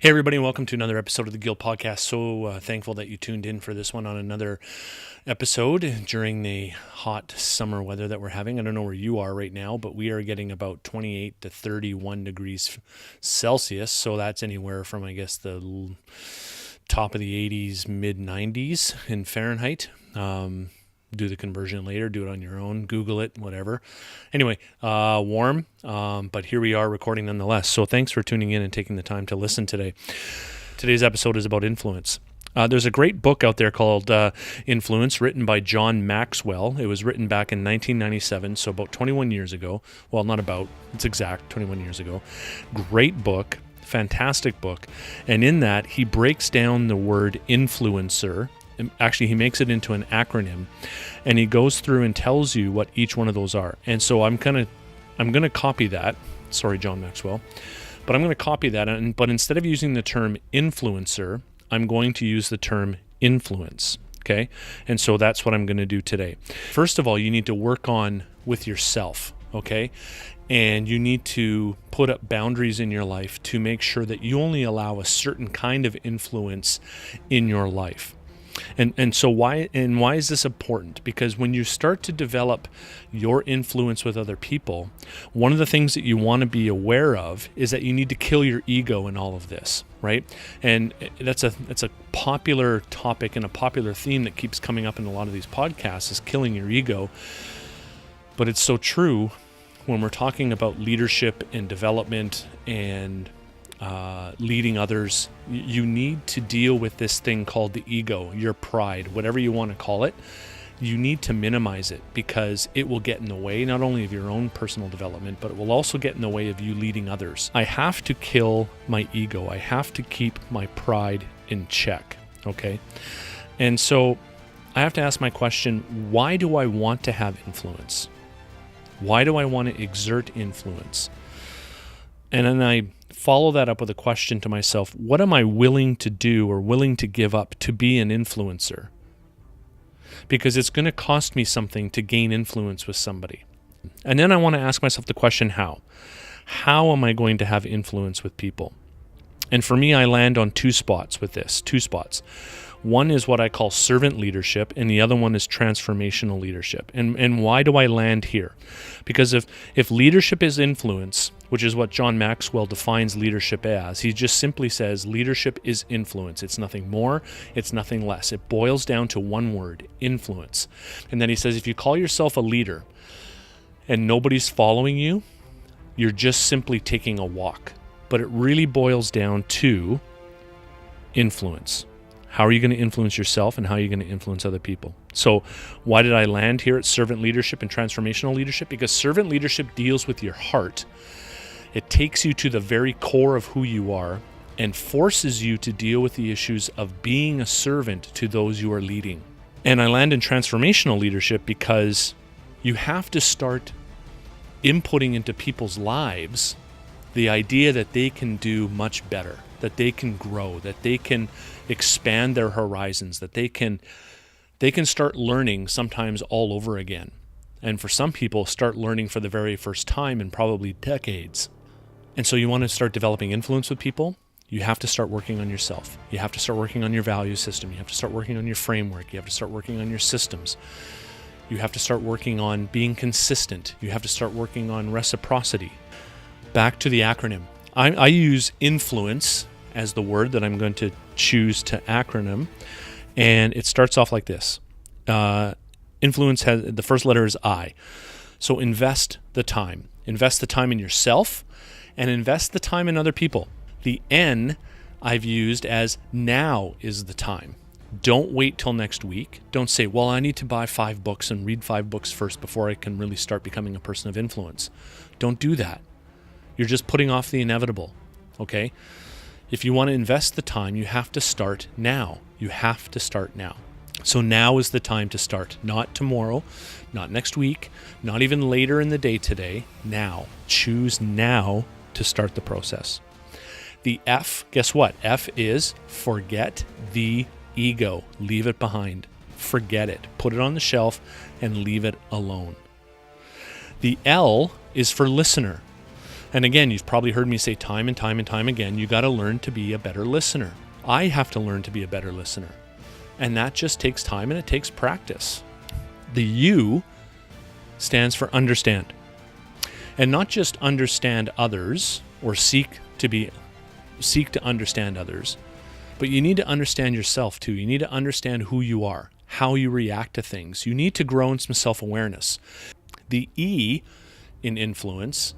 Hey, everybody, and welcome to another episode of the Guild Podcast. So thankful that you tuned in for this one on another episode during the hot summer weather that we're having. I don't know where you are right now, but we are getting about 28 to 31 degrees Celsius. So that's anywhere from, I guess, the top of the 80s, mid 90s in Fahrenheit. Do the conversion later, do it on your own, Google it, whatever. Anyway, warm, but here we are recording nonetheless. So thanks for tuning in and taking the time to listen today. Today's episode is about influence. There's a great book out there called Influence, written by John Maxwell. It was written back in 1997, so about 21 years ago. Well, not about, it's exact, 21 years ago. Great book, fantastic book. And in that, he breaks down the word influencer. Actually, he makes it into an acronym, and he goes through and tells you what each one of those are. And so I'm gonna copy that. Sorry, John Maxwell, but I'm gonna copy that. But instead of using the term influencer, I'm going to use the term influence. Okay, and so that's what I'm going to do today. First of all, you need to work on with yourself. Okay, and you need to put up boundaries in your life to make sure that you only allow a certain kind of influence in your life. And so why is this important? Because when you start to develop your influence with other people, one of the things that you want to be aware of is that you need to kill your ego in all of this, right? And that's a popular topic and a popular theme that keeps coming up in a lot of these podcasts, is killing your ego. But it's so true when we're talking about leadership and development and leading others. You need to deal with this thing called the ego, your pride, whatever you want to call it. You need to minimize it, because it will get in the way not only of your own personal development, but it will also get in the way of you leading others. I have to kill my ego. I have to keep my pride in check. Okay. And so I have to ask my question, why do I want to have influence? Why do I want to exert influence? And then I follow that up with a question to myself: what am I willing to do or willing to give up to be an influencer? Because it's going to cost me something to gain influence with somebody. And then I want to ask myself the question, how? How am I going to have influence with people? And for me, I land on two spots with this, two spots. One is what I call servant leadership, and the other one is transformational leadership. And why do I land here? Because if leadership is influence, which is what John Maxwell defines leadership as, he just simply says leadership is influence. It's nothing more, it's nothing less. It boils down to one word: influence. And then he says if you call yourself a leader and nobody's following you, you're just simply taking a walk. But it really boils down to influence. How are you going to influence yourself, and how are you going to influence other people? So why did I land here at servant leadership and transformational leadership? Because servant leadership deals with your heart. It takes you to the very core of who you are and forces you to deal with the issues of being a servant to those you are leading. And I land in transformational leadership because you have to start inputting into people's lives the idea that they can do much better, that they can grow, that they can expand their horizons, that they can start learning sometimes all over again. And for some people, start learning for the very first time in probably decades. And so you want to start developing influence with people, you have to start working on yourself. You have to start working on your value system. You have to start working on your framework. You have to start working on your systems. You have to start working on being consistent. You have to start working on reciprocity. Back to the acronym. I use influence as the word that I'm going to choose to acronym, and it starts off like this. Influence has, the first letter is I. So invest the time. Invest the time in yourself, and invest the time in other people. The N I've used as now is the time. Don't wait till next week. Don't say, well, I need to buy 5 books and read 5 books first before I can really start becoming a person of influence. Don't do that. You're just putting off the inevitable, okay? If you want to invest the time, you have to start now. You have to start now. So now is the time to start. Not tomorrow, not next week, not even later in the day today. Now. Choose now to start the process. The F, guess what? F is forget the ego. Leave it behind. Forget it. Put it on the shelf and leave it alone. The L is for listener. And again, you've probably heard me say time and time and time again, you got to learn to be a better listener. I have to learn to be a better listener. And that just takes time and it takes practice. The U stands for understand. And not just understand others or seek to understand others, but you need to understand yourself too. You need to understand who you are, how you react to things. You need to grow in some self-awareness. The E in influence,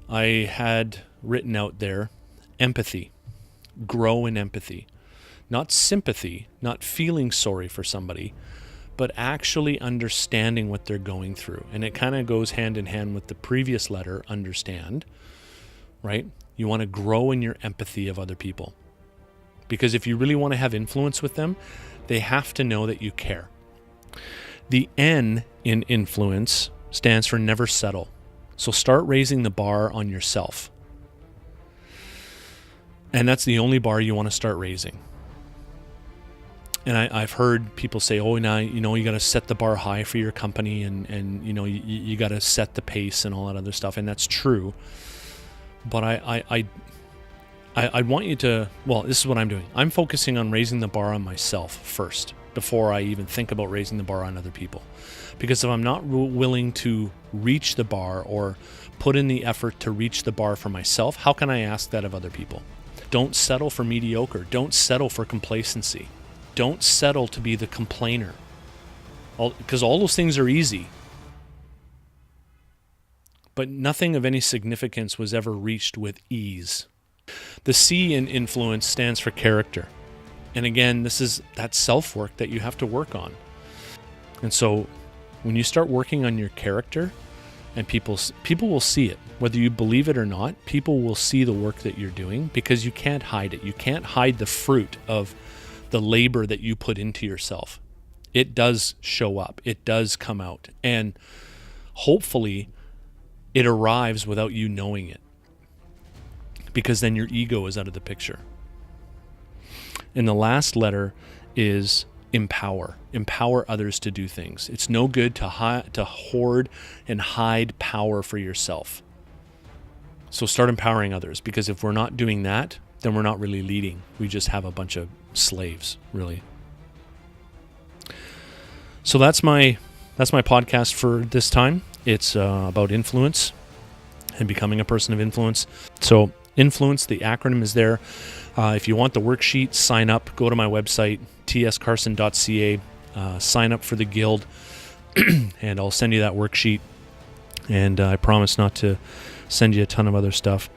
I had written out there, empathy. Grow in empathy. Not sympathy, not feeling sorry for somebody, but actually understanding what they're going through. And it kind of goes hand in hand with the previous letter, understand, right? You want to grow in your empathy of other people. Because if you really want to have influence with them, they have to know that you care. The N in influence stands for never settle. So start raising the bar on yourself. And that's the only bar you want to start raising. And I've heard people say, oh, now, you got to set the bar high for your company and you got to set the pace and all that other stuff. And that's true. But I want you to, well, this is what I'm doing. I'm focusing on raising the bar on myself first before I even think about raising the bar on other people. Because if I'm not willing to reach the bar or put in the effort to reach the bar for myself, how can I ask that of other people? Don't settle for mediocre. Don't settle for complacency. Don't settle to be the complainer. Because all those things are easy. But nothing of any significance was ever reached with ease. The C in influence stands for character. And again, this is that self-work that you have to work on. And so when you start working on your character, and people will see it. Whether you believe it or not, people will see the work that you're doing because you can't hide it. You can't hide the fruit of the labor that you put into yourself. It does show up. It does come out. And hopefully it arrives without you knowing it, because then your ego is out of the picture. And the last letter is empower. Empower others to do things. It's no good to hoard and hide power for yourself. So start empowering others, because if we're not doing that, then we're not really leading. We just have a bunch of slaves, really. So that's my podcast for this time. It's about influence and becoming a person of influence. So influence, the acronym is there. If you want the worksheet, sign up. Go to my website, tscarson.ca. Sign up for the guild, and I'll send you that worksheet. And I promise not to send you a ton of other stuff.